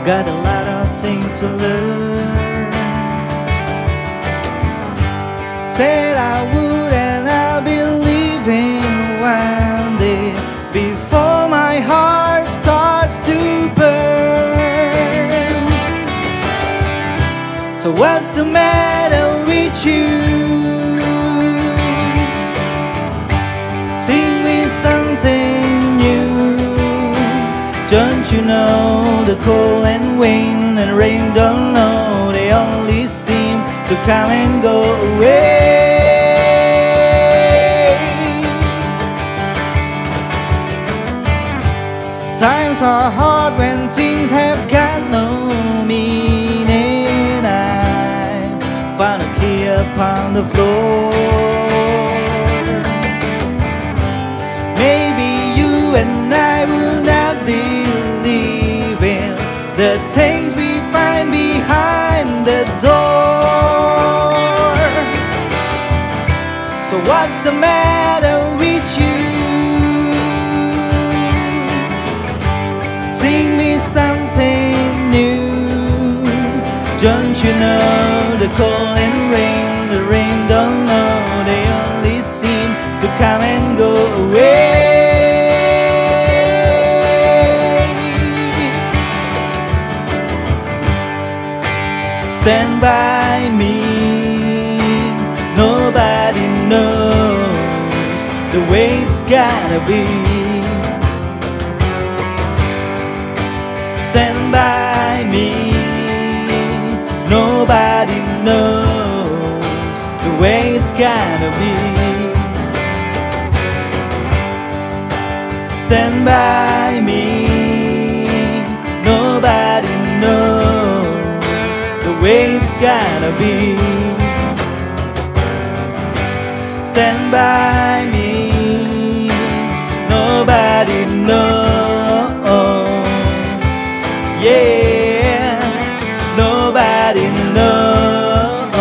got a lot of things to learn. Said I would and I'll be leaving one day before my heart starts to burn. So what's the matter with you? Sing me something new. Don't you know the cold and wind and rain don't know, they only seem to come and go away. Times are hard when things have got no meaning. I found a key upon the floor. Maybe you and I will not be leaving the things we find behind the door. So what's the matter with you? Sing me something new. Don't you know the cold and rain, the rain don't know, they only seem to come and go away. Stand by me, nobody knows the way it's gotta be. Stand by me, nobody knows the way it's gotta be. Stand by me, nobody knows the way it's gotta be. Stand by me, nobody knows. Yeah, nobody knows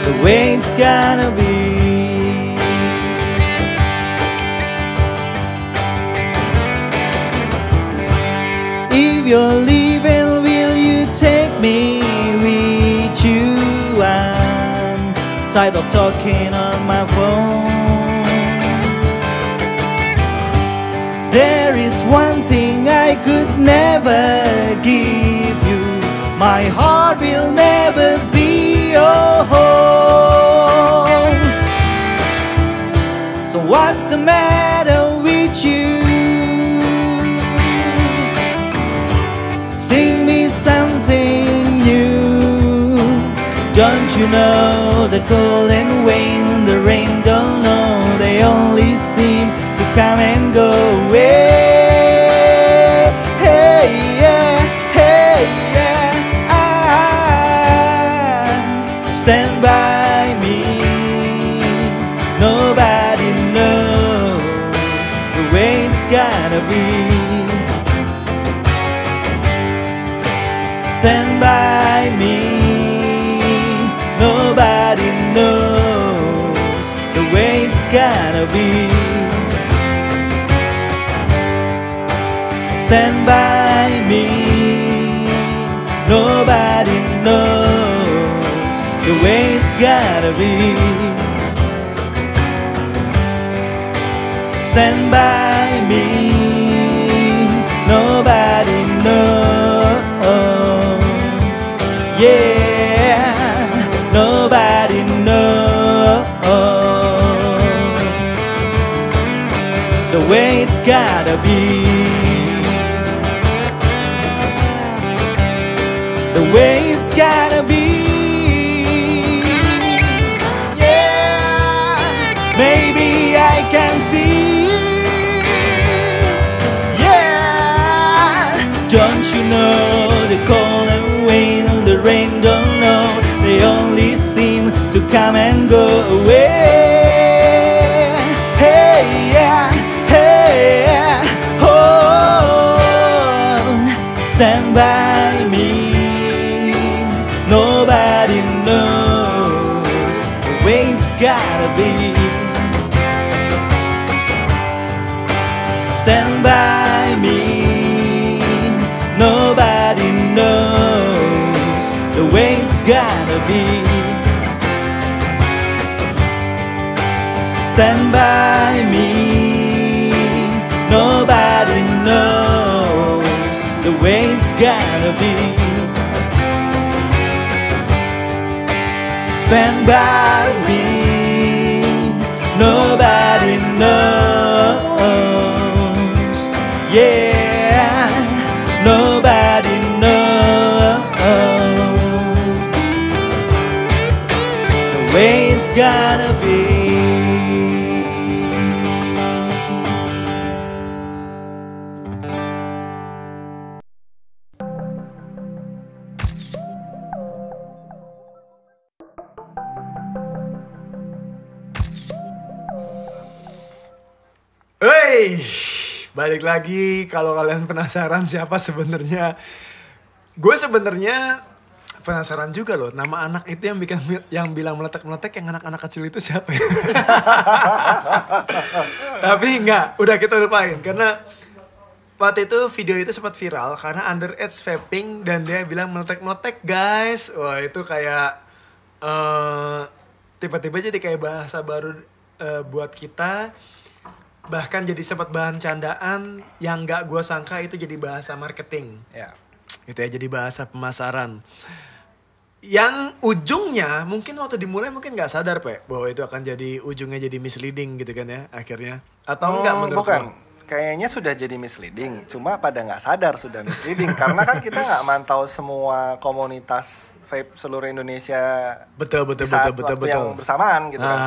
the way it's gotta be. If you're leaving, will you take me with you? I'm tired of talking on my phone. There is one thing I could never give you. My heart will never be your home. So what's the matter with you? Sing me something new. Don't you know the cold and wind, the rain don't know, they only seem to come and go away. Hey yeah, hey yeah. Stand by me, nobody knows the way it's gotta be. Stand by me, nobody knows the way it's gotta be. Stand by me, nobody knows the way it's gotta be. Stand by me, nobody knows. Yeah, nobody knows the way it's gotta be. The way it's gotta be. Yeah, maybe I can see. Yeah, don't you know the cold and wind, the rain don't know, they only seem to come and go away. Hey yeah, hey yeah. Oh, stand by me, nobody knows the way it's gotta be. Stand by me, way it's gotta be. Stand by me, nobody knows the way it's gotta be. Stand by me, nobody knows. Yeah, nobody knows the way it's gotta be. Hey, balik lagi. Kalau kalian penasaran siapa sebenarnya, gue sebenarnya penasaran juga loh. Nama anak itu yang bilang meletek-meletek, yang anak-anak kecil itu siapa ya? Tapi enggak, udah kita lupain karena waktu itu video itu sempat viral karena underage vaping dan dia bilang meletek-meletek guys. Wah itu kayak tiba-tiba jadi kayak bahasa baru buat kita. Bahkan jadi sempat bahan candaan yang gak gue sangka itu jadi bahasa marketing. Ya, gitu ya, jadi bahasa pemasaran. Yang ujungnya mungkin waktu dimulai mungkin gak sadar bahwa itu akan jadi ujungnya jadi misleading gitu kan ya akhirnya. Atau enggak menurut bukan. Kayaknya sudah jadi misleading, cuma pada gak sadar sudah misleading. Karena kan kita gak mantau semua komunitas vape seluruh Indonesia. Betul. Yang bersamaan gitu kan.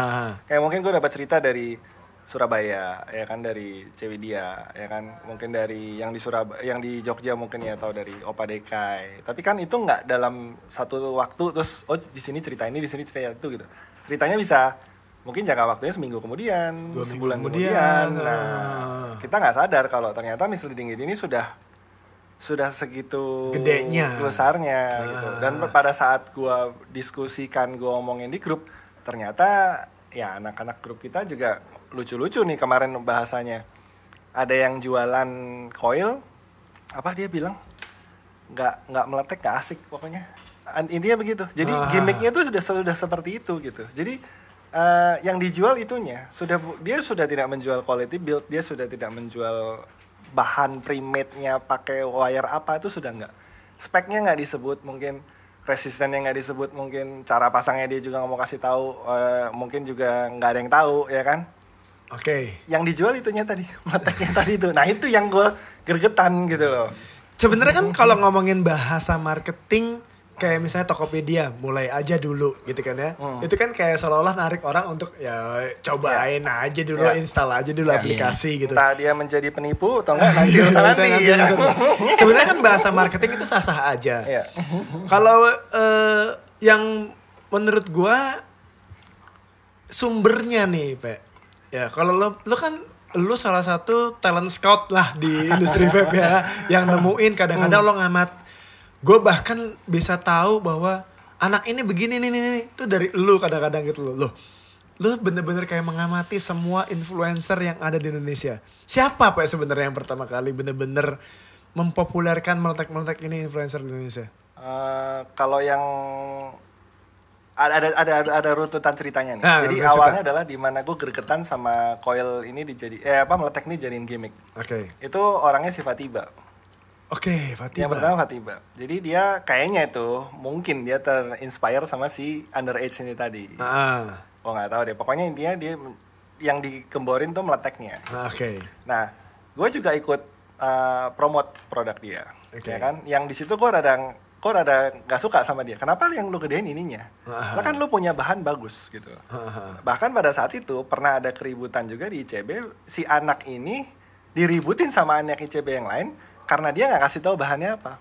Kayak mungkin gue dapat cerita dari Surabaya, ya kan, dari Cewidia, ya kan, mungkin dari yang di Surabaya, yang di Jogja mungkin ya, atau dari Opa Dekai. Tapi kan itu nggak dalam satu waktu terus di sini cerita ini, di sini cerita itu gitu. Ceritanya bisa mungkin jangka waktunya seminggu kemudian, sebulan kemudian. Nah, kita nggak sadar kalau ternyata misleading ini sudah segitu gedenya, besarnya gitu. Dan pada saat gua diskusikan, gua omongin di grup, ternyata ya anak-anak grup kita juga lucu-lucu nih kemarin bahasanya. Ada yang jualan coil, apa dia bilang? Nggak meletek, nggak asik pokoknya. Intinya begitu. Jadi gimmicknya itu sudah seperti itu gitu. Jadi yang dijual itunya dia sudah tidak menjual quality build, dia sudah tidak menjual bahan pre-made-nya pakai wire apa, itu sudah nggak. Speknya nggak disebut, mungkin resistennya nggak disebut, mungkin cara pasangnya dia juga nggak mau kasih tahu, mungkin juga nggak ada yang tahu, ya kan? Oke. Yang dijual itunya tadi, meletaknya tadi itu. Nah itu yang gue gergetan gitu loh. Sebenarnya kan kalau ngomongin bahasa marketing, kayak misalnya Tokopedia, mulai aja dulu gitu kan ya. Itu kan kayak seolah-olah narik orang untuk ya cobain aja dulu, install aja dulu aplikasi gitu. Entah dia menjadi penipu atau enggak, nanti urusan nanti. Sebenarnya kan bahasa marketing itu sah-sah aja. Kalau yang menurut gua sumbernya nih, Pe. Ya, kalau lo kan lu salah satu talent scout lah di industri vape ya, yang nemuin kadang-kadang lo ngamat. Gue bahkan bisa tahu bahwa anak ini begini nih itu dari lu kadang-kadang gitu loh. Lu bener-bener kayak mengamati semua influencer yang ada di Indonesia. Siapa Pak sebenarnya yang pertama kali bener-bener mempopulerkan meletek-meletek ini influencer di Indonesia? Kalau yang ada runtutan ceritanya nih. Jadi awalnya adalah di mana gue gregetan sama coil ini meletek ini jadiin gimmick. Oke. Itu orangnya si Fatiba. Oke, Fatiba. Yang pertama Fatiba. Jadi dia kayaknya itu mungkin dia terinspire sama si underage ini tadi. Oh nggak tahu deh. Pokoknya intinya dia yang digemborin tuh meleteknya. Oke. Nah, gue juga ikut promote produk dia, ya kan? Yang di situ gue rada nggak suka sama dia. Kenapa yang lu gedein ininya? Lah kan lu punya bahan bagus gitu. Bahkan pada saat itu pernah ada keributan juga di ICB. Si anak ini diributin sama anak ICB yang lain karena dia nggak kasih tahu bahannya apa.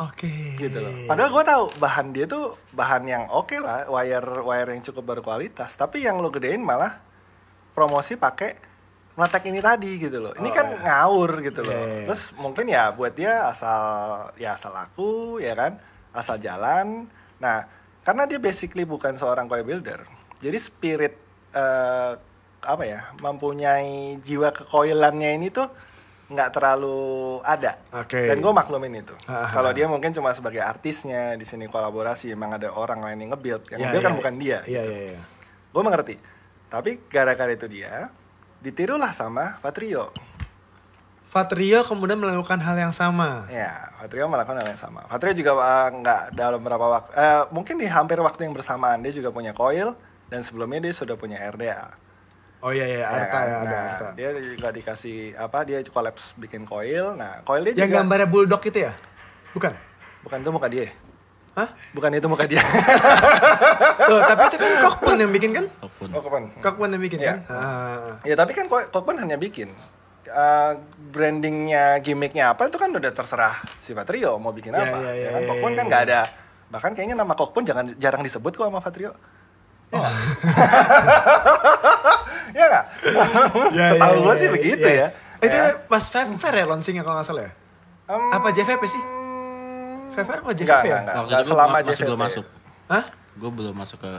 Oke. Gitu loh. Padahal gue tahu bahan dia tuh bahan yang oke lah, wire yang cukup berkualitas. Tapi yang lu gedein malah promosi pakai meletek ini tadi gitu loh. Ini kan ngawur gitu loh. Terus mungkin ya buat dia asal laku ya kan, asal jalan. Nah, karena dia basically bukan seorang coil builder. Jadi spirit mempunyai jiwa kekoilannya ini tuh nggak terlalu ada. Oke. Dan gue maklumin itu. Aha. Kalau dia mungkin cuma sebagai artisnya di sini kolaborasi, emang ada orang lain yang nge-build. Yang nge-build kan bukan dia. Iya. Gue mengerti. Tapi gara-gara itu dia ditirulah sama Fatrio. Fatrio kemudian melakukan hal yang sama. Ya, Fatrio melakukan hal yang sama. Fatrio juga nggak dalam berapa waktu, mungkin di hampir waktu yang bersamaan dia juga punya Coil dan sebelumnya dia sudah punya RDA. Oh iya, Arta kan? ya, ada Nah, Arta. dia juga dikasih dia collabs bikin Coil. Nah, Coil dia Yang juga gambarnya bulldog itu ya? Bukan? bukan itu muka dia. Hah? Bukan itu muka dia. Loh, tapi itu kan Cockpun yang bikin kan? Oh, kapan? Cockpun yang bikin Iya. kan? Ya tapi kan Cockpun hanya bikin. Brandingnya, gimmicknya apa itu kan udah terserah si Fatrio mau bikin apa. Iya, Ya kan Cockpun kan nggak ada. Bahkan kayaknya nama Cockpun jarang disebut kok sama Fatrio. Ya nggak? Ya nggak? Setahu gue sih begitu ya. Itu Ya. pas Fair ya launchingnya kalau nggak salah ya? Apa JVP sih? Fair apa JVP Enggak, ya? enggak. Waktu itu selama masih JVP. belum masuk. Hah? Gue belum masuk ke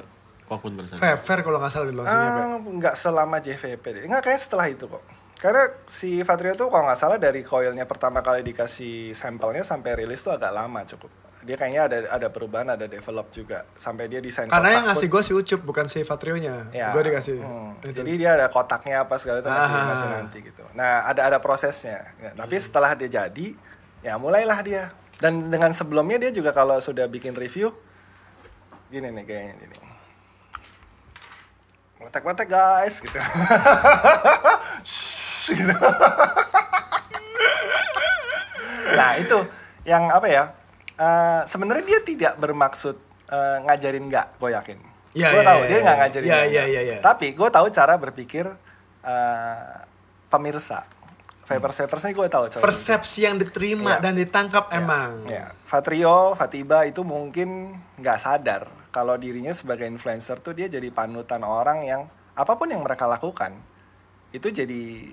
Kokun pada saat itu. Fair kalau nggak salah di launchingnya. Pak. Enggak selama JVP deh. Enggak, kayaknya setelah itu kok. Karena si Fatrio tuh kalau nggak salah dari coilnya pertama kali dikasih sampelnya sampai rilis tuh agak lama cukup. Dia kayaknya ada perubahan, ada develop juga. Sampai dia desain Karena kotak yang ngasih pun- gue si Ucup bukan si Fatrionya. Ya. Gue dikasih. Itu. Jadi dia ada kotaknya apa segala itu masih nanti gitu. Nah ada prosesnya. Ya, tapi setelah dia jadi, ya mulailah dia. Dan dengan sebelumnya dia juga kalau sudah bikin review, gini nih kayaknya gini. Letek-letek guys gitu. Gitu. Nah itu yang apa ya? Sebenarnya dia tidak bermaksud ngajarin nggak, gue yakin. Iya, Gue iya, tahu iya, dia iya. nggak ngajarin. Iya, nggak. iya. Tapi gue tahu cara berpikir pemirsa. Vapers nih gue tahu. cara Persepsi yang diterima Iya. dan ditangkap emang. Ya, Fatrio, Fatiba itu mungkin nggak sadar kalau dirinya sebagai influencer tuh dia jadi panutan orang yang apapun yang mereka lakukan itu jadi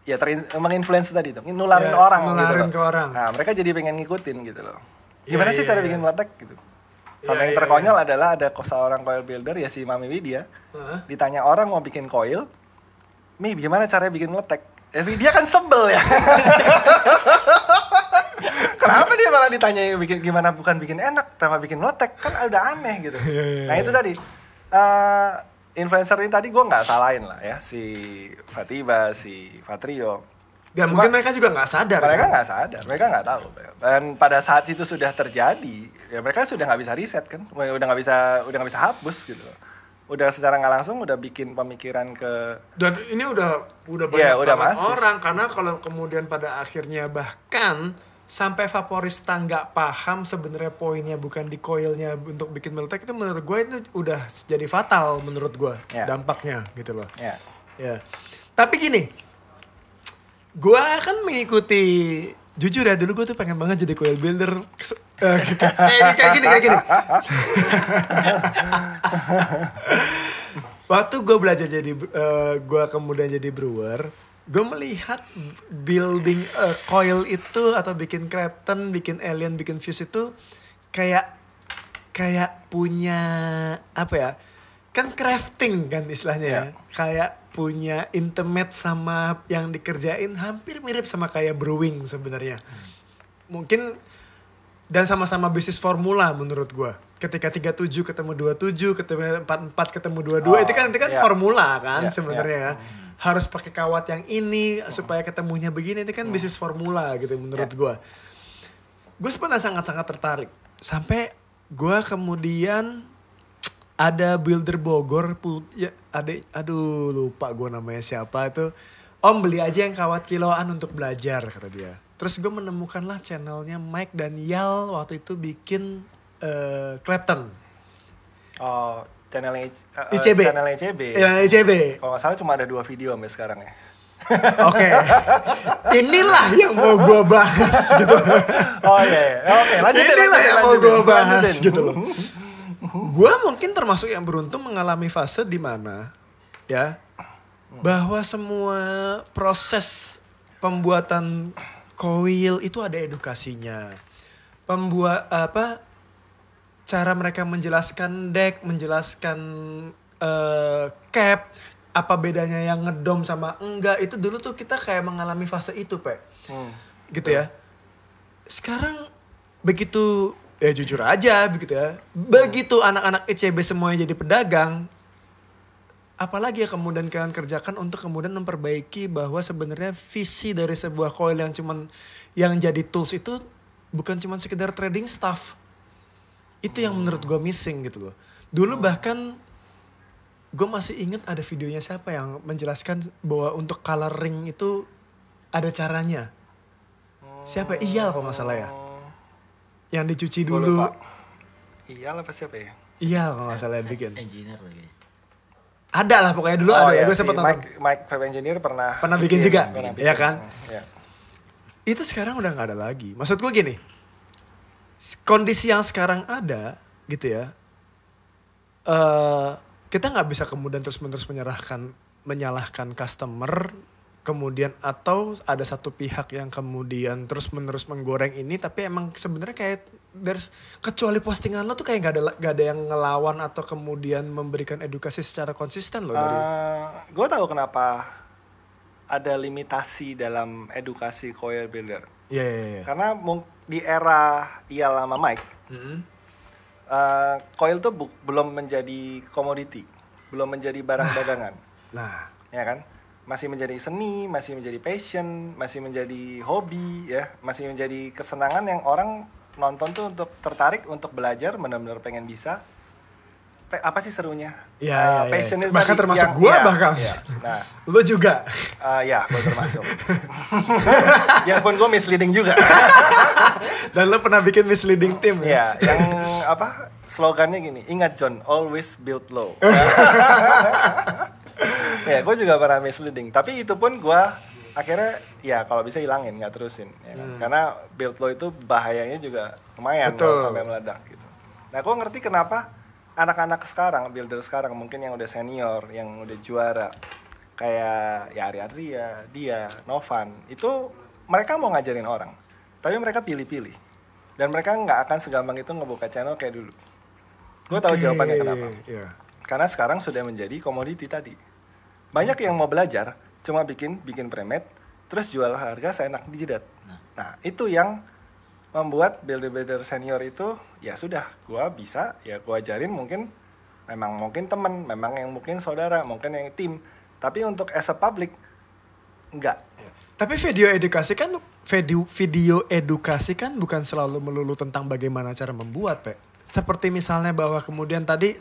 ya menginfluence tadi tuh, nularin Ya, orang nularin gitu ke loh. orang. Nah, mereka jadi pengen ngikutin gitu loh. Iya, Gimana sih iya, cara iya. bikin meletek gitu? Sampai Iya, yang iya, terkonyol adalah ada seorang coil builder ya si Mami Widya. Hah? Ditanya orang mau bikin coil, Mi gimana caranya bikin meletek? Widya kan sebel ya. Kenapa dia malah ditanya bikin gimana bukan bikin enak, sama bikin meletek kan ada aneh gitu. Nah itu tadi influencer ini tadi gue nggak salahin lah ya si Fatiba, si Fatrio. Dan Cuma mungkin mereka juga nggak sadar. mereka kan? nggak sadar, mereka nggak tahu. Dan pada saat itu sudah terjadi, ya mereka sudah nggak bisa riset kan, udah nggak bisa hapus gitu. Udah secara nggak langsung udah bikin pemikiran ke Dan ini udah banyak Iya, udah banget masif. orang karena kalau kemudian pada akhirnya bahkan sampai Vaporista nggak paham sebenarnya poinnya bukan di coilnya untuk bikin meletek itu menurut gue itu udah jadi fatal menurut gue Ya. dampaknya gitu loh. ya Ya. Tapi gini, gue kan mengikuti jujur ya dulu gue tuh pengen banget jadi coil builder kayak gini. Waktu gue belajar jadi, gue kemudian jadi brewer, gue melihat building coil itu atau bikin Clapton, bikin Alien, bikin Fuse itu kayak punya apa ya? Kan crafting kan istilahnya ya. Kayak punya intimate sama yang dikerjain hampir mirip sama kayak brewing sebenarnya. Mungkin dan sama-sama bisnis formula menurut gua. Ketika 37 ketemu 27, ketemu 44 ketemu 22 itu kan iya. formula kan Iya, sebenarnya ya. Harus pakai kawat yang ini supaya ketemunya begini itu kan bisnis formula gitu menurut gua. Gue sebenarnya sangat-sangat tertarik. Sampai gua kemudian ada builder Bogor ya aduh lupa gue namanya siapa itu. Om beli aja yang kawat kiloan untuk belajar kata dia. Terus gue menemukanlah channelnya Mike dan Yal waktu itu bikin Clapton. oh channel ICB. channel ICB. Ya ICB. Kalau nggak salah cuma ada 2 video sampai sekarang ya. Oke. Inilah yang mau gue bahas gitu. Oh iya. Oke, lanjutin. Inilah yang mau gue bahas Lanjutin. gitu loh. Gue mungkin termasuk yang beruntung mengalami fase di mana ya bahwa semua proses pembuatan coil itu ada edukasinya. Cara mereka menjelaskan deck, menjelaskan cap, apa bedanya yang ngedom sama enggak, itu dulu tuh kita kayak mengalami fase itu, Pe. Gitu ya. Sekarang begitu, ya jujur aja begitu ya. Begitu anak-anak ICB semuanya jadi pedagang, apalagi ya kemudian kalian kerjakan untuk kemudian memperbaiki bahwa sebenarnya visi dari sebuah coil yang jadi tools itu bukan cuma sekedar trading stuff. Itu yang menurut gue missing gitu loh. Dulu bahkan gue masih inget ada videonya siapa yang menjelaskan bahwa untuk coloring itu ada caranya. Siapa? Iyal kalau nggak salah ya. Yang dicuci dulu. Iyal apa siapa ya? Iyal kalau nggak salah yang bikin. Engineer lagi. Ada lah pokoknya dulu ada. Ya, Gue sempet nonton. Mike Web Engineer pernah bikin juga. Pernah Iya kan? Ya. Itu sekarang udah nggak ada lagi. Maksud gue gini. Kondisi yang sekarang ada gitu ya. Kita nggak bisa kemudian terus-menerus menyalahkan customer, kemudian atau ada satu pihak yang kemudian terus-menerus menggoreng ini, tapi emang sebenarnya kayak kecuali postingan lo tuh kayak gak ada yang ngelawan atau kemudian memberikan edukasi secara konsisten loh dari. Gue tahu kenapa ada limitasi dalam edukasi coil builder. Iya. Karena di era Iyal sama Mike. Coil tuh belum menjadi komoditi, belum menjadi barang dagangan. Nah, ya kan? Masih menjadi seni, masih menjadi passion, masih menjadi hobi, ya, masih menjadi kesenangan yang orang nonton tuh untuk tertarik untuk belajar, benar-benar pengen bisa. Apa sih serunya? Iya. Passion itu bahkan tadi termasuk yang, gue ya, bahkan. Ya. Nah, lo juga. Ya, gue termasuk. Ya pun gue misleading juga. Dan lo pernah bikin misleading tim ya? Iya, yang apa? Slogannya gini, ingat John, always build low. Ya, gue juga pernah misleading. Tapi itu pun gue akhirnya ya kalau bisa hilangin, nggak terusin. Ya kan? Karena build low itu bahayanya juga lumayan kalau sampai meledak gitu. Nah, gue ngerti kenapa anak-anak sekarang, builder sekarang mungkin yang udah senior, yang udah juara, kayak ya Ari Adria, dia, Novan, itu mereka mau ngajarin orang, tapi mereka pilih-pilih, dan mereka nggak akan segampang itu ngebuka channel kayak dulu. Gue tahu jawabannya kenapa. Yeah. Karena sekarang sudah menjadi komoditi tadi. Banyak yang mau belajar, cuma bikin premet, terus jual harga seenak di jidat. Nah, itu yang membuat builder-builder senior itu ya sudah, gua bisa, ya gua ajarin, mungkin teman, memang yang mungkin saudara, mungkin yang tim, tapi untuk as a public enggak. Tapi video edukasi kan bukan selalu melulu tentang bagaimana cara membuat, Pe. Seperti misalnya bahwa kemudian tadi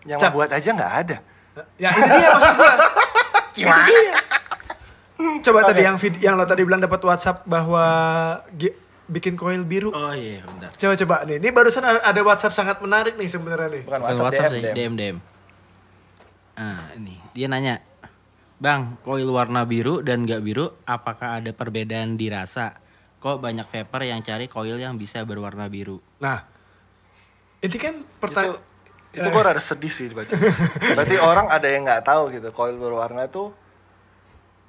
yang membuat aja nggak ada. Ya itu dia maksud gua. Itu dia. Coba tadi yang lo tadi bilang dapat WhatsApp bahwa bikin coil biru. Oh iya, bentar. Coba nih. Ini barusan ada WhatsApp sangat menarik nih sebenarnya nih. Bukan WhatsApp sih, DM. DM. Ini dia nanya, Bang, coil warna biru dan nggak biru, apakah ada perbedaan di rasa? Kok banyak vapor yang cari coil yang bisa berwarna biru? Nah, ini kan pertanyaan. Itu gue rada sedih sih dibaca. Berarti orang ada yang nggak tahu gitu, coil berwarna itu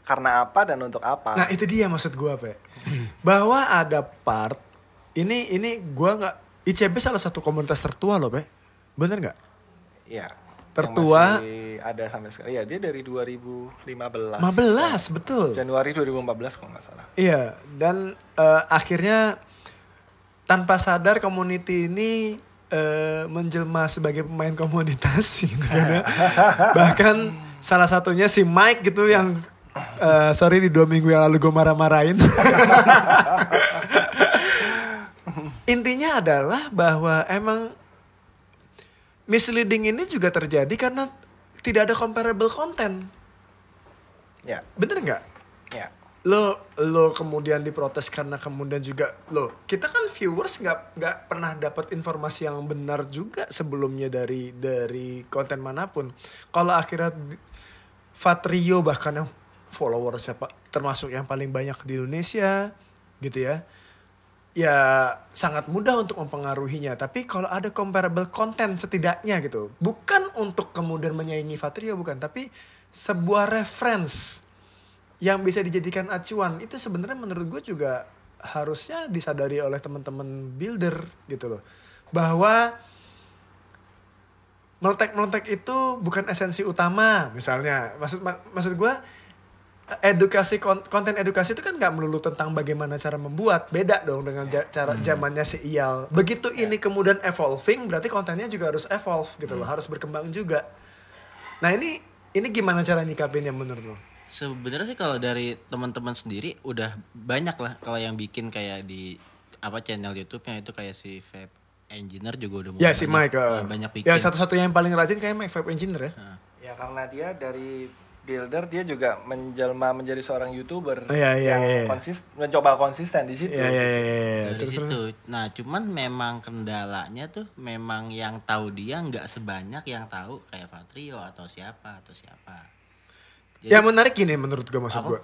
karena apa dan untuk apa. Nah itu dia maksud gue, Pe. Bahwa ada part, ini gue nggak, ICB salah satu komunitas tertua loh, Pe. Bener nggak? Iya. Tertua. Masih ada sampai sekarang. Iya, dia dari 2015. 15, betul. Januari 2014 kalau nggak salah. Iya, dan akhirnya tanpa sadar community ini menjelma sebagai pemain komunitas gitu kan ya. Bahkan salah satunya si Mike gitu yang sorry di 2 minggu yang lalu gue marah-marahin. Intinya adalah bahwa emang misleading ini juga terjadi karena tidak ada comparable content. Ya. Bener nggak? Ya. Lo kemudian diprotes karena kemudian juga kita kan viewers nggak pernah dapat informasi yang benar juga sebelumnya dari konten manapun. Kalau akhirnya Fatrio bahkan yang followersnya termasuk yang paling banyak di Indonesia gitu ya sangat mudah untuk mempengaruhinya. Tapi kalau ada comparable content setidaknya gitu, bukan untuk kemudian menyaingi Fatrio, bukan, tapi sebuah reference yang bisa dijadikan acuan, itu sebenarnya menurut gue juga harusnya disadari oleh teman-teman builder gitu loh. Bahwa meletek itu bukan esensi utama misalnya. Maksud gue konten edukasi itu kan nggak melulu tentang bagaimana cara membuat, beda dong dengan cara zamannya si Iyal. Begitu ini kemudian evolving, berarti kontennya juga harus evolve gitu loh, harus berkembang juga. Nah ini gimana cara nyikapinnya menurut lo? Sebenarnya sih kalau dari teman-teman sendiri udah banyak lah kalau yang bikin kayak di channel YouTube-nya itu kayak si Vape Engineer juga udah ya si Mike banyak bikin. Ya satu-satunya yang paling rajin kayak Mike Vape Engineer ya. Ya karena dia dari builder, dia juga menjelma menjadi seorang YouTuber yang mencoba konsisten di situ. Iya. Dari situ. Nah, cuman memang kendalanya tuh memang yang tahu dia nggak sebanyak yang tahu kayak Fatrio atau siapa. Jadi, yang menarik gini menurut gue, maksud gue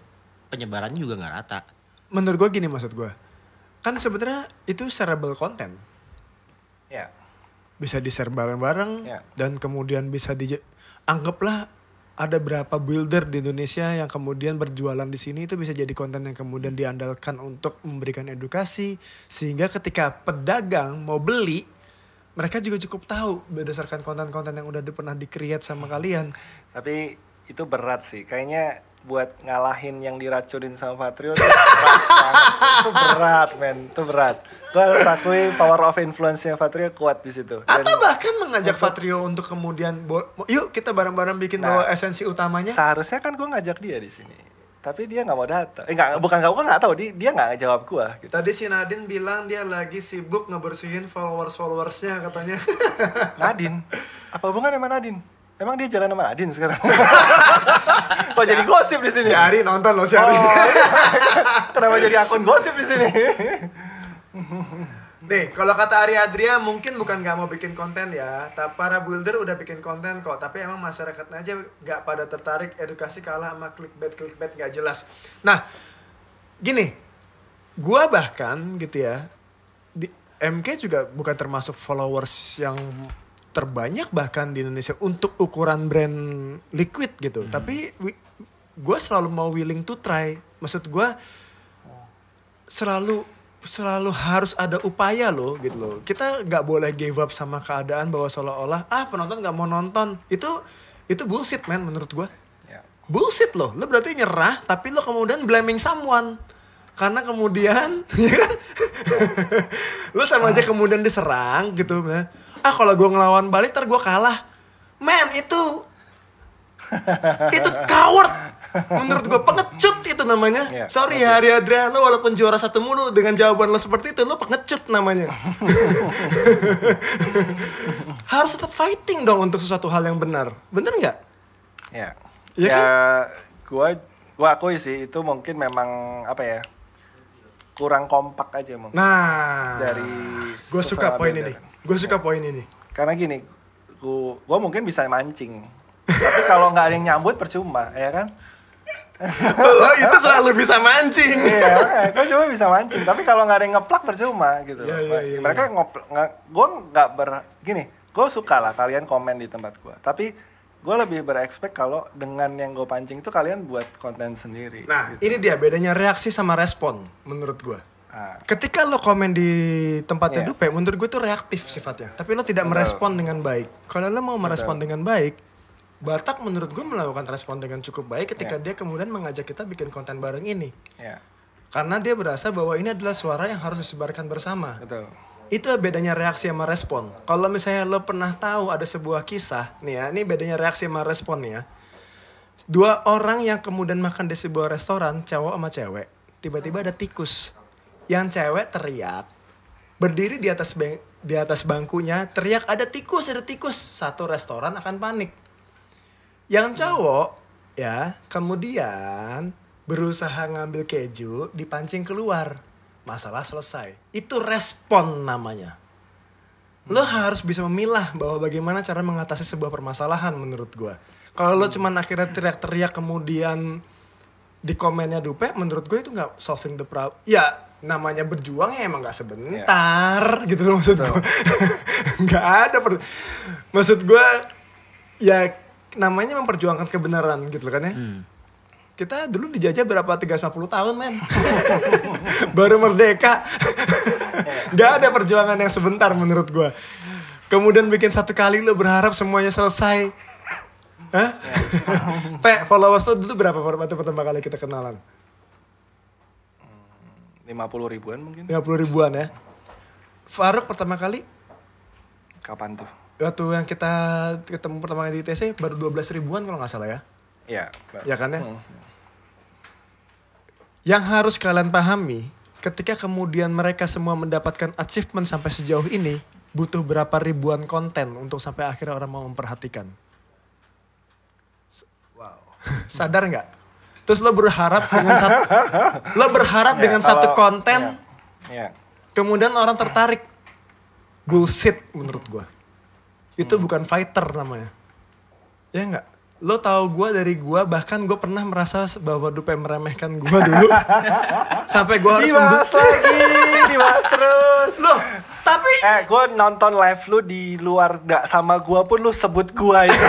penyebarannya juga nggak rata. Menurut gue gini, maksud gue kan sebenarnya itu shareable content. Ya. Bisa di-share bareng-bareng dan kemudian bisa anggaplah ada berapa builder di Indonesia yang kemudian berjualan di sini, itu bisa jadi konten yang kemudian diandalkan untuk memberikan edukasi, sehingga ketika pedagang mau beli, mereka juga cukup tahu berdasarkan konten-konten yang udah pernah di-create sama kalian. Tapi itu berat sih, kayaknya buat ngalahin yang diracunin sama Fatrio itu berat banget. Itu berat. Gue harus akui power of influence-nya Fatrio kuat di situ. Atau bahkan mengajak Fatrio untuk kemudian yuk kita bareng-bareng bikin bahwa esensi utamanya. Seharusnya kan gue ngajak dia di sini, tapi dia nggak mau datang. Gue nggak tahu, dia nggak jawab gue. Gitu. Tadi si Nadine bilang dia lagi sibuk ngebersihin followersnya katanya. Nadine, apa hubungannya sama Nadine? Emang dia jalan sama Nadine sekarang? Kok jadi gosip di sini? Si Ari nonton loh, si Ari. Kenapa jadi akun gosip di sini? Nih, kalau kata Ari Adria mungkin bukan gak mau bikin konten ya. Para builder udah bikin konten kok. Tapi emang masyarakatnya aja gak pada tertarik, edukasi kalah sama clickbait gak jelas. Nah, gini. Gua bahkan gitu ya, di MK juga bukan termasuk followers yang terbanyak bahkan di Indonesia untuk ukuran brand liquid gitu. Tapi gue selalu mau willing to try. Maksud gue selalu harus ada upaya loh gitu loh. Kita nggak boleh give up sama keadaan bahwa seolah-olah penonton nggak mau nonton. Itu bullshit man menurut gue. Bullshit loh. Lo berarti nyerah tapi lo kemudian blaming someone. Karena kemudian ya kan lo sama aja kemudian diserang gitu ya. Kalau gue ngelawan balik ntar gue kalah. Man, itu coward. Menurut gue pengecut itu namanya. Sorry ya Ari Adrian, lo walaupun juara 1 mulu dengan jawaban lo seperti itu, lo pengecut namanya. Harus tetap fighting dong untuk sesuatu hal yang benar. Bener nggak? Ya kan? Gue akui sih itu mungkin memang kurang kompak aja mungkin. Nah, dari gue suka poin ini. Karena gini, gue mungkin bisa mancing, tapi kalau nggak ada yang nyambut percuma, ya kan? Lo itu selalu bisa mancing. Iya, gue cuma bisa mancing, tapi kalau nggak ada yang ngeplak percuma gitu. Mereka gue suka lah kalian komen di tempat gue, tapi gue lebih berekspek kalau dengan yang gue pancing itu kalian buat konten sendiri. Nah, gitu. ini dia bedanya reaksi sama respon menurut gue. Ketika lo komen di tempatnya Dupe, menurut gue tuh reaktif sifatnya. Tapi lo tidak merespon dengan baik. Kalau lo mau merespon dengan baik, Batak menurut gue melakukan respon dengan cukup baik ketika dia kemudian mengajak kita bikin konten bareng ini. Karena dia berasa bahwa ini adalah suara yang harus disebarkan bersama. Betul. Itu bedanya reaksi sama respon. Kalau misalnya lo pernah tahu ada sebuah kisah, nih ya, ini bedanya reaksi sama respon nih ya. 2 orang yang kemudian makan di sebuah restoran, cowok sama cewek. Tiba-tiba ada tikus. Yang cewek teriak, berdiri di atas bangkunya, teriak ada tikus. Satu restoran akan panik. Yang cowok ya kemudian berusaha ngambil keju, dipancing keluar. Masalah selesai. Itu respon namanya. Lo harus bisa memilah bahwa bagaimana cara mengatasi sebuah permasalahan menurut gue. Kalau lo cuman akhirnya teriak-teriak kemudian di komennya Dupe, menurut gue itu gak solving the problem. Ya namanya berjuang ya emang gak sebentar gitu loh maksud gue. Gak ada. Maksud gue ya namanya memperjuangkan kebenaran gitu kan ya. Kita dulu dijajah berapa 350 tahun men. Baru merdeka. Gak ada perjuangan yang sebentar menurut gue. kemudian bikin 1 kali lo berharap semuanya selesai. Hah? Pe, followers lo dulu berapa waktu pertama kali kita kenalan? 50 ribuan mungkin. 50 ribuan ya. Faruk pertama kali? Kapan tuh? Waktu yang kita ketemu pertama kali di ITC baru 12 ribuan kalau nggak salah ya. Iya. Ya kan ya? Yang harus kalian pahami, ketika kemudian mereka semua mendapatkan achievement sampai sejauh ini, butuh berapa ribuan konten untuk sampai akhirnya orang mau memperhatikan. Wow. Sadar nggak? Terus lo berharap dengan satu konten, Iya. kemudian orang tertarik. Bullshit menurut gue. Itu bukan fighter namanya. Ya nggak? Lo tahu gue dari gue, bahkan gue pernah merasa bahwa Dupe meremehkan gue dulu. Sampai gue harus dibahas terus. Lo, tapi Gue nonton live lu di luar, gak sama gue pun lu sebut gue itu.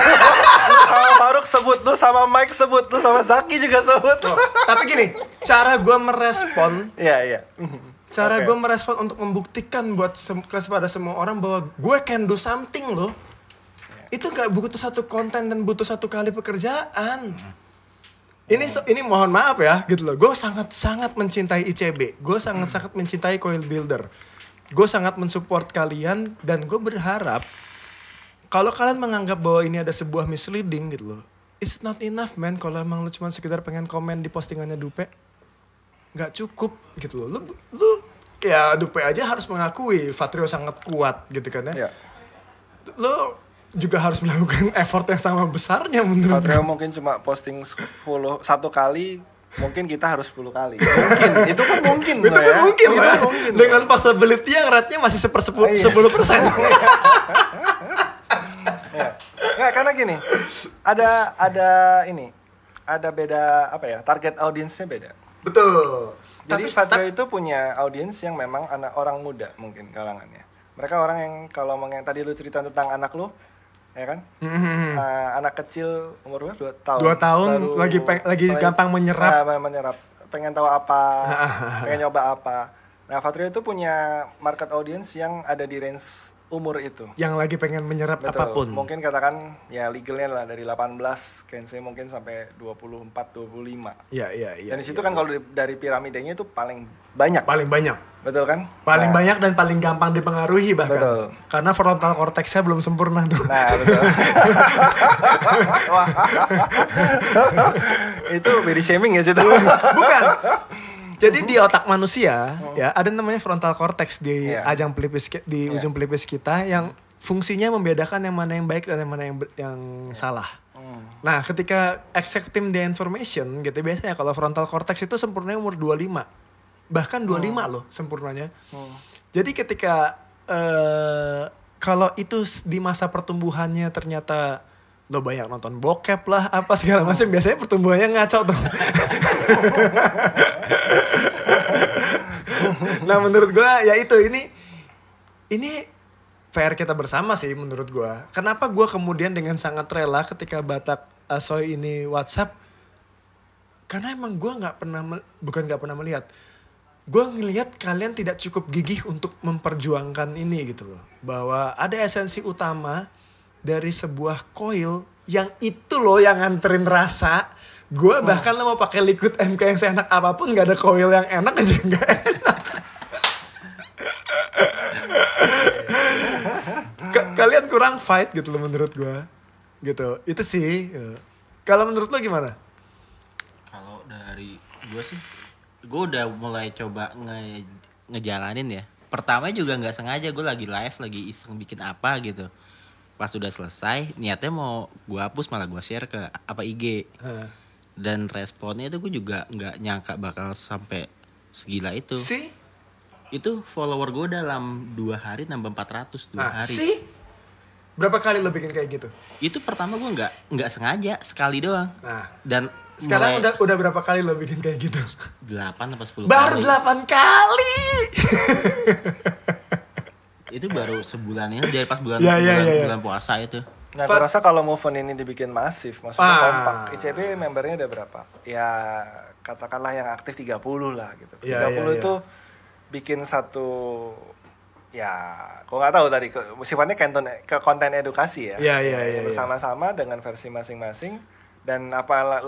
Lu sama Faruk sebut, lu sama Mike sebut, lu sama Zaki juga sebut. tapi gini, cara gue merespon, Iya. cara Oke. gue merespon untuk membuktikan buat kepada semua orang bahwa gue can do something loh. Itu gak butuh satu konten dan butuh 1 kali pekerjaan. Ini mohon maaf ya gitu loh. Gue sangat mencintai ICB. Gue sangat mencintai Coil Builder. Gue sangat mensupport kalian dan gue berharap kalau kalian menganggap bahwa ini ada sebuah misleading gitu loh. It's not enough man kalau emang lu cuma sekedar pengen komen di postingannya Dupe. Gak cukup gitu loh. Lu ya Dupe aja harus mengakui Fatrio sangat kuat gitu kan ya. Iya. Lo juga harus melakukan effort yang sama besarnya menurut Patrio gue. mungkin cuma posting 1 kali, mungkin kita harus 10 kali. Mungkin, itu kan mungkin. Itu loh kan ya. mungkin Itu lah. mungkin, Dengan possibility yang rate-nya masih 10%. Iya. 10%. Ya. Nggak, karena gini, ada beda apa ya, target audiensnya beda. Betul. Jadi Patrio itu punya audiens yang memang orang muda mungkin kalangannya. Mereka orang yang kalau tadi lu cerita tentang anak lu, ya kan? Anak kecil umur berapa? 2 tahun. 2 tahun lagi gampang menyerap. Menyerap. Pengen tahu apa, pengen nyoba apa. Nah, Fatrio itu punya market audience yang ada di range umur itu. Yang lagi pengen menyerap Betul. apapun. Mungkin katakan ya legalnya lah dari 18, Kense mungkin sampai 24, 25. Iya. Dan di situ kan kalau dari piramidanya itu paling banyak. Paling banyak. Betul kan? Paling Nah, banyak dan paling gampang dipengaruhi bahkan. Betul. Karena frontal cortex-nya belum sempurna tuh. Nah, betul. Wah. Itu body shaming ya situ. Bukan. Jadi di otak manusia ya ada namanya frontal cortex di Iya. ajang pelipis di ujung pelipis kita yang fungsinya membedakan yang mana yang baik dan yang mana yang salah. Nah, ketika extracting the information gitu biasanya kalau frontal cortex itu sempurnanya umur 25. Bahkan 25 loh sempurnanya. Jadi ketika kalau itu di masa pertumbuhannya ternyata lo banyak nonton bokep lah apa segala macam biasanya pertumbuhannya ngaco tuh. Nah menurut gue ya itu ini PR kita bersama sih menurut gue. Kenapa gue kemudian dengan sangat rela ketika Batak Asoy ini WhatsApp? Karena emang gue nggak pernah melihat. Gue ngelihat kalian tidak cukup gigih untuk memperjuangkan ini gitu loh. Bahwa ada esensi utama dari sebuah coil yang itu loh yang nganterin rasa. Gue bahkan lo mau pakai liquid MK yang seenak apapun gak ada coil yang enak aja gak enak. Kalian kurang fight gitu loh menurut gue. Gitu. Itu sih. Kalau menurut lo gimana? Kalau dari gue sih, gue udah mulai coba ngejalanin ya. Pertama juga nggak sengaja, gue lagi live, lagi iseng bikin apa gitu. Pas udah selesai, niatnya mau gue hapus malah gue share ke IG. Dan responnya itu gue juga nggak nyangka bakal sampai segila itu. Sih? Itu follower gue dalam 2 hari nambah 400 2 hari. Sih? Berapa kali lo bikin kayak gitu? Itu pertama gue nggak sengaja, sekali doang. Nah, Dan sekarang udah berapa kali lo bikin kayak gitu? 8 apa 10 Baru kali. 8 kali. Itu baru sebulan ini dari pas bulan bulan puasa itu. Nah, gue rasa kalau movement ini dibikin masif, maksudnya kompak. ICB membernya ada berapa? Ya, katakanlah yang aktif 30 lah gitu. Iya, 30 itu bikin satu ya gue nggak tahu tadi sifatnya ke konten edukasi ya. Iya. Bersama-sama dengan versi masing-masing dan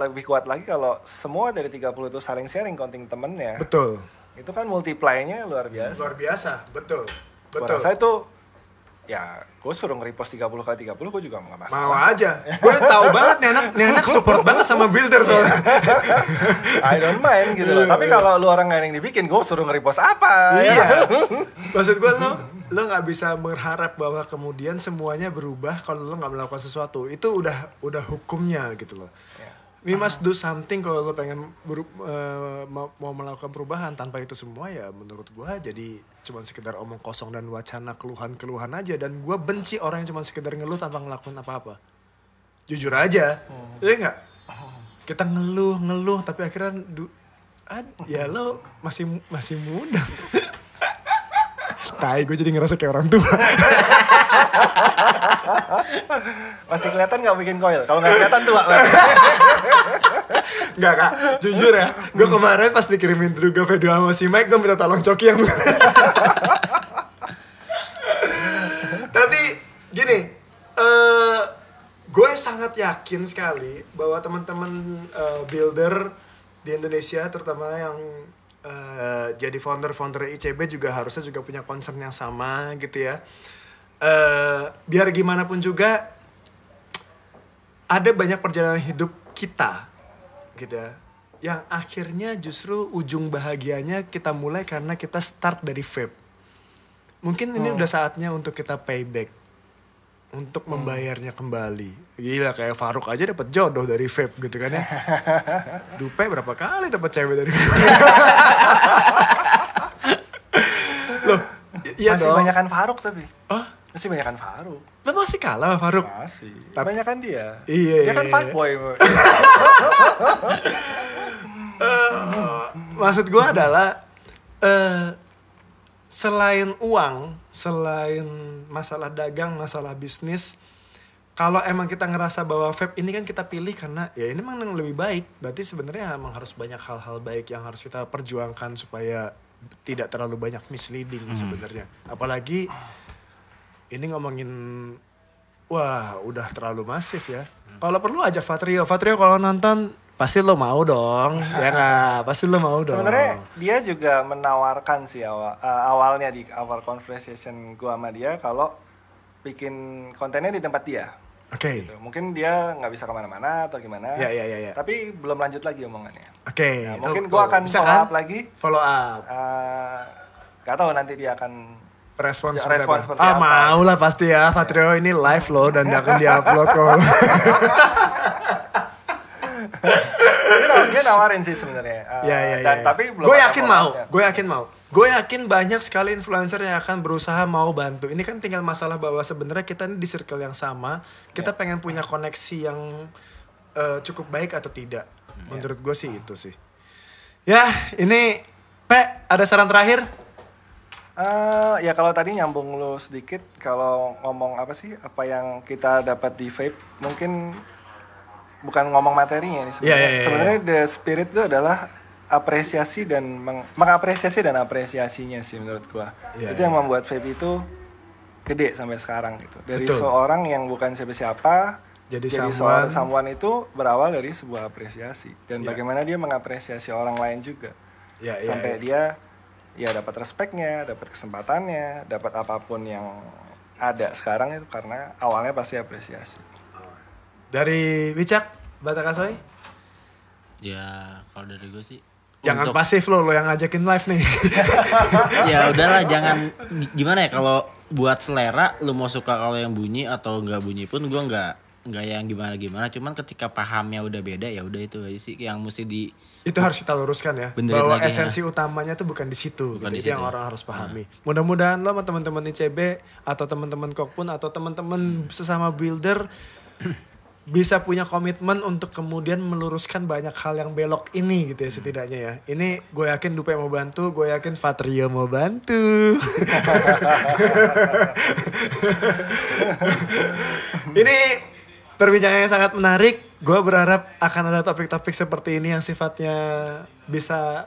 lebih kuat lagi kalau semua dari 30 itu saling sharing konten temennya. Betul. Itu kan multiply-nya luar biasa. Luar biasa, betul. Gue rasa itu ya gue suruh nge-repost 30 kali 30 gue juga nggak masalah. Mau aja. Gue tahu banget nih anak support banget sama builder soalnya. I don't mind gitu loh. Tapi kalau lu orang lain yang dibikin, gue suruh nge-repost apa? Iya. Maksud gue lo nggak bisa berharap bahwa kemudian semuanya berubah kalau lo nggak melakukan sesuatu. Itu udah hukumnya gitu loh. We must do something kalau lo pengen mau melakukan perubahan. Tanpa itu semua ya menurut gue jadi cuma sekedar omong kosong dan wacana keluhan-keluhan aja. Dan gue benci orang yang cuma sekedar ngeluh tanpa ngelakuin apa-apa. Jujur aja, ya nggak? Kita ngeluh tapi akhirnya ya lo masih muda. Tai, gue jadi ngerasa kayak orang tua. Masih kelihatan nggak bikin coil? Kalau nggak kelihatan tua. Nggak kak, jujur ya. Gue kemarin pas dikirimin juga video sama si Mike, gue minta tolong coki yang. Tapi gini, gue sangat yakin sekali bahwa teman-teman builder di Indonesia, terutama yang jadi founder ICB juga harusnya juga punya concern yang sama gitu ya. Biar gimana pun juga ada banyak perjalanan hidup kita gitu ya, yang akhirnya justru ujung bahagianya kita mulai karena kita start dari vape. Mungkin ini udah saatnya untuk kita payback, untuk membayarnya kembali. Gila, kayak Faruk aja dapat jodoh dari vape gitu kan ya. Dupe berapa kali dapat cewek dari vape. Loh, iya masih dong. banyakan Faruk tapi. Oh? Masih banyakan Faruk. Lo masih kalah sama Faruk? Masih. Banyakan dia. Iya. Dia kan fuckboy. Maksud gue adalah selain uang, selain masalah dagang, masalah bisnis, kalau emang kita ngerasa bahwa vape ini kan kita pilih karena ya ini memang yang lebih baik, berarti sebenarnya emang harus banyak hal-hal baik yang harus kita perjuangkan supaya tidak terlalu banyak misleading sebenarnya. Apalagi ini ngomongin, wah udah terlalu masif ya. Kalau perlu ajak Fatrio kalau nonton pasti lo mau dong, ya nggak? Pasti lo mau dong. Sebenarnya dia juga menawarkan sih awalnya di awal conversation gua sama dia kalau bikin kontennya di tempat dia. Oke. Gitu. Mungkin dia nggak bisa kemana-mana atau gimana. Ya. Tapi belum lanjut lagi omongannya. Oke. Nah, mungkin gua akan follow up lagi. Follow up. Gak tahu nanti dia akan Respon seperti apa? apa. Mau lah pasti ya. Fatrio ini live loh dan akan diupload kok. Dia nawarin sih sebenarnya. Tapi belum. Gue yakin mau. Gue yakin banyak sekali influencer yang akan berusaha mau bantu. Ini kan tinggal masalah bahwa sebenarnya kita ini di circle yang sama. Kita pengen punya koneksi yang cukup baik atau tidak. Menurut gue sih itu sih. Ya, ini ada saran terakhir? Ya kalau tadi nyambung lu sedikit, kalau ngomong apa yang kita dapat di vape, mungkin bukan ngomong materinya nih sebenarnya. Sebenarnya the spirit itu adalah apresiasi dan mengapresiasi dan apresiasinya sih menurut gua. Itu yang membuat vape itu gede sampai sekarang gitu. Dari seorang yang bukan siapa-siapa jadi someone itu berawal dari sebuah apresiasi dan bagaimana dia mengapresiasi orang lain juga. Sampai dia ya dapat respectnya, dapat kesempatannya, dapat apapun yang ada sekarang itu karena awalnya pasti apresiasi. Dari Wicak, Batakasoy? Ya kalau dari gue sih jangan pasif lo yang ngajakin live nih. Ya udahlah, jangan gimana ya, kalau buat selera lu mau suka kalau yang bunyi atau nggak bunyi pun gue nggak yang gimana, cuman ketika pahamnya udah beda ya udah itu aja sih yang mesti itu harus kita luruskan ya, bahwa esensi utamanya tuh bukan di situ gitu. Itu yang orang harus pahami. Mudah-mudahan lo sama teman-teman ICB atau teman-teman Kokpun atau teman-teman sesama builder bisa punya komitmen untuk kemudian meluruskan banyak hal yang belok ini gitu ya setidaknya ya. Ini gue yakin Dupe mau bantu, gue yakin Fatrio mau bantu. Ini perbincangannya sangat menarik. Gue berharap akan ada topik-topik seperti ini yang sifatnya bisa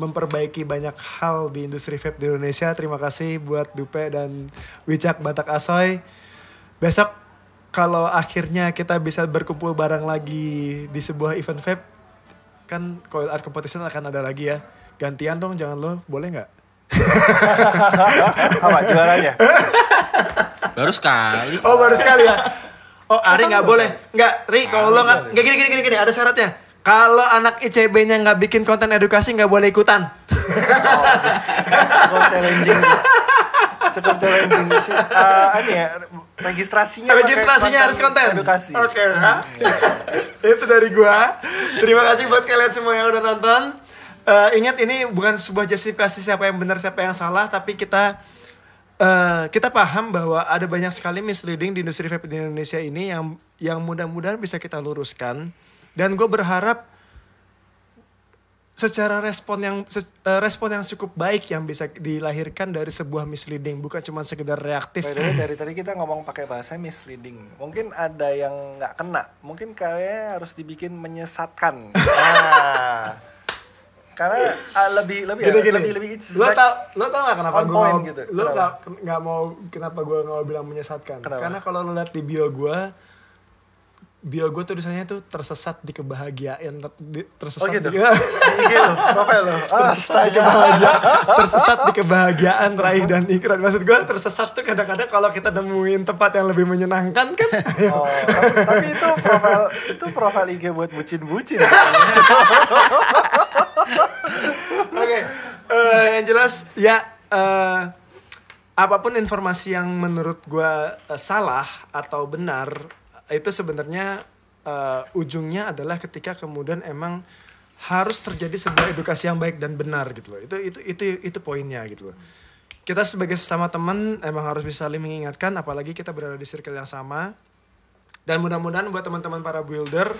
memperbaiki banyak hal di industri vape di Indonesia. Terima kasih buat Dupe dan Wicak Batak Asoy. Besok kalau akhirnya kita bisa berkumpul bareng lagi di sebuah event vape, kan Coil Art Competition akan ada lagi ya. Gantian dong, jangan lo, boleh nggak? Apa juaranya? Baru sekali. Oh baru sekali ya. Oh Ari nggak boleh. Nggak Ri, kalau lo nggak gini ada syaratnya. Kalau anak ICB-nya nggak bikin konten edukasi nggak boleh ikutan. Cukup challenging. Cukup challenging sih. Ini ya registrasinya harus konten edukasi. Oke. Itu dari gua. Terima kasih buat kalian semua yang udah nonton. Ingat ini bukan sebuah justifikasi siapa yang benar siapa yang salah, tapi kita paham bahwa ada banyak sekali misleading di industri vape di Indonesia ini yang mudah-mudahan bisa kita luruskan. Dan gue berharap secara respon yang cukup baik yang bisa dilahirkan dari sebuah misleading, bukan cuma sekedar reaktif. By the way, dari tadi kita ngomong pakai bahasa misleading. Mungkin ada yang nggak kena. Mungkin kayaknya harus dibikin menyesatkan. Nah, karena lebih lo tau gak kenapa gue gitu. Lo nggak mau kenapa gue nggak bilang menyesatkan? Kenapa? Karena kalau lo lihat di bio gue tulisannya tuh tersesat di kebahagiaan, tersesat gitu? di IG lo, profil lo. Tersesat di kebahagiaan raih dan ikrar. Maksud gue tersesat tuh kadang-kadang kalau kita nemuin tempat yang lebih menyenangkan kan. Oh, tapi itu profil IG buat bucin-bucin. Oke, yang jelas ya apapun informasi yang menurut gue salah atau benar, itu sebenarnya ujungnya adalah ketika kemudian emang harus terjadi sebuah edukasi yang baik dan benar gitu loh. Itu poinnya gitu loh. Kita sebagai sesama teman emang harus bisa saling mengingatkan, apalagi kita berada di circle yang sama. Dan mudah-mudahan buat teman-teman para builder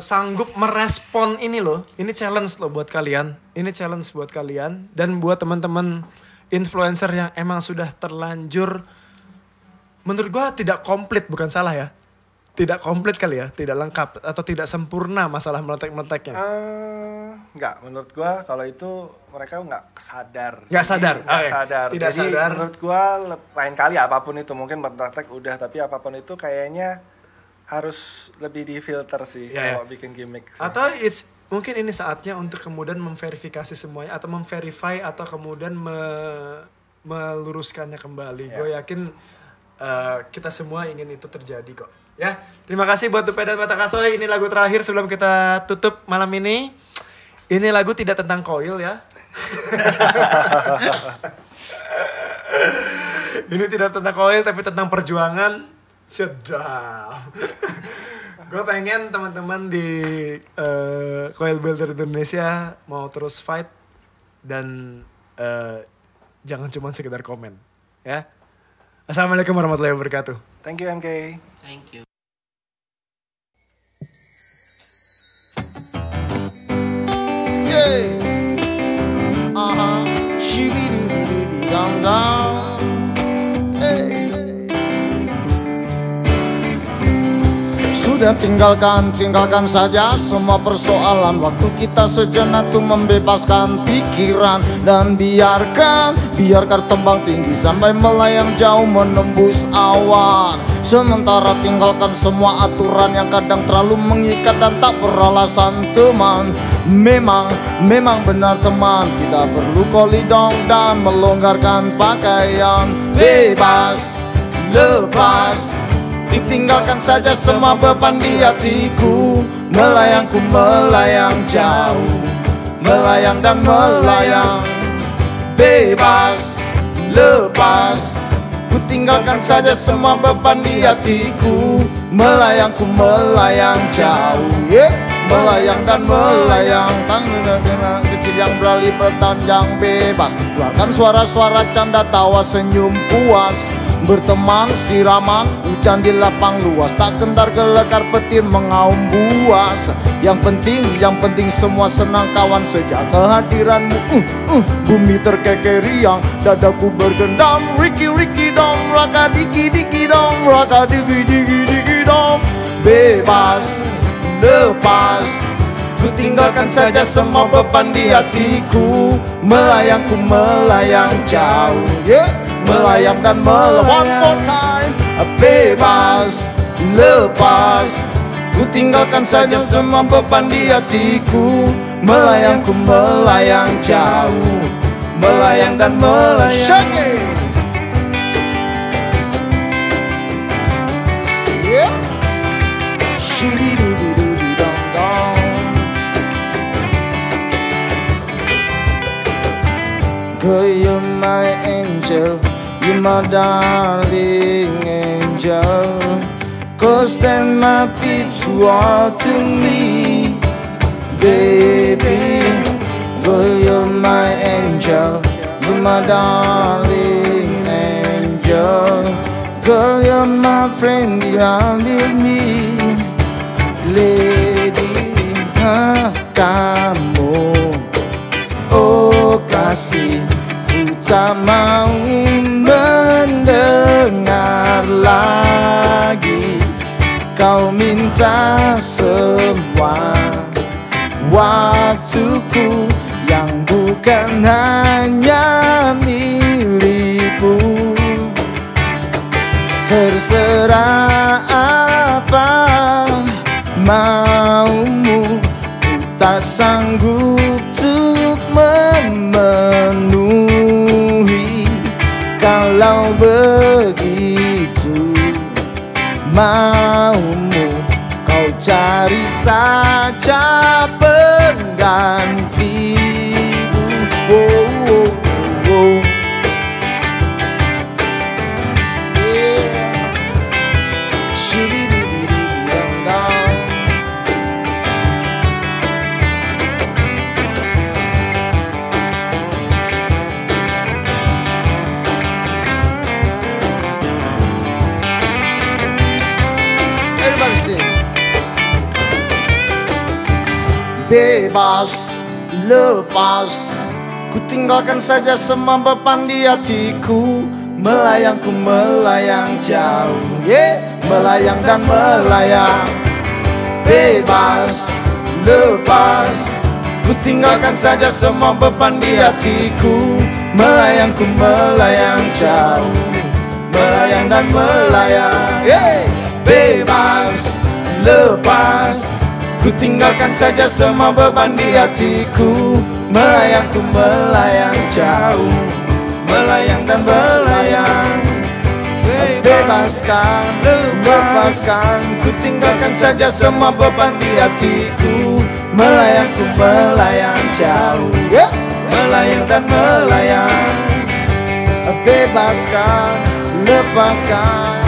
sanggup merespon ini loh. Ini challenge loh buat kalian. Ini challenge buat kalian dan buat teman-teman influencer yang emang sudah terlanjur, menurut gue tidak komplit, bukan salah ya. Tidak komplit kali ya, tidak lengkap atau tidak sempurna masalah meletek-meleteknya. Enggak, menurut gue kalau itu mereka nggak sadar. Nggak sadar. Tidak Jadi sadar. menurut gue lain kali apapun itu, mungkin meletek udah, tapi apapun itu kayaknya harus lebih difilter sih kalau bikin gimmick sih. Atau mungkin ini saatnya untuk kemudian memverifikasi semuanya atau memverify atau kemudian meluruskannya kembali. Gue yakin kita semua ingin itu terjadi kok. Ya, terima kasih buat Dupe dan Batak Asoy. Ini lagu terakhir sebelum kita tutup malam ini. Ini lagu tidak tentang coil ya. Ini tidak tentang coil tapi tentang perjuangan. Sedap. Gue pengen teman-teman di Coil Builder Indonesia mau terus fight dan jangan cuma sekedar komen ya. Assalamualaikum warahmatullahi wabarakatuh. Thank you MK. Thank you. Yeah. Shibidi-bidi-bidi-dum-dum. Hey. Sudah tinggalkan saja semua persoalan. Waktu kita sejenak tuh membebaskan pikiran. Dan biarkan tembang tinggi sampai melayang jauh menembus awan. Sementara tinggalkan semua aturan yang kadang terlalu mengikat dan tak beralasan teman. Memang benar teman, kita perlu kolidong dan melonggarkan pakaian. Bebas, lepas, ditinggalkan saja semua beban di hatiku. Melayang jauh, melayang dan melayang. Bebas, lepas, ku tinggalkan saja semua beban di hatiku. Melayang jauh, melayang dan melayang. Tangan kecil yang beralih bertanjang bebas. Keluarkan suara-suara canda tawa senyum puas. Berteman siraman hujan di lapang luas. Tak gentar gelekar petir mengaum buas. Yang penting semua senang kawan. Sejak kehadiranmu bumi terkekeh riang. Dadaku bergendam. Riki dong, raka diki dong, raka diki dong. Bebas, lepas, Ku tinggalkan saja semua beban di hatiku. Melayang, ku melayang jauh, melayang dan melayang. One more time. Bebas, lepas. Ku tinggalkan saja semua beban di hatiku. Melayang, ku melayang jauh, melayang dan melayang. Shake it. Yeah. Shoo-dee-doo-dee-doo-dee-dong-dong. Girl, you're my angel, you're my darling angel. 'Cause they're my peeps who are to me, baby. Girl, you're my angel, you're my darling angel. Girl, you're my friend, you're with me, lady. Kamu, oh kasih, ku tak mau mendengar lagi kau minta semua waktuku yang bukan hanya milikmu. Terserah apa maumu, ku tak sanggup untuk memenuhi. Kalau begitu maumu, kau cari saja penggantimu. Oh, oh, oh. Yeah. Shoo-dee-dee-dee-dee-dong-dong. Everybody sing. Bebas, lepas, ku tinggalkan saja semua beban di hatiku. Melayang, ku melayang jauh, melayang dan melayang. Bebas, lepas, ku tinggalkan saja semua beban di hatiku. Melayang, ku melayang jauh, melayang dan melayang. Bebas, lepas, ku tinggalkan saja semua beban di hatiku. Melayang, ku melayang jauh, melayang dan melayang. Bebaskan, lepaskan, ku tinggalkan saja semua beban di hatiku. Melayang, ku melayang jauh, melayang dan melayang. Bebaskan, lepaskan,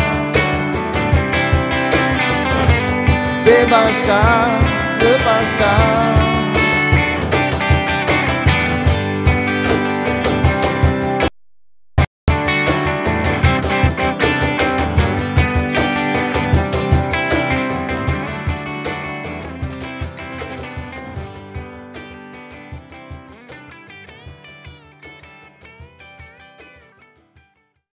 bebaskan, lepaskan.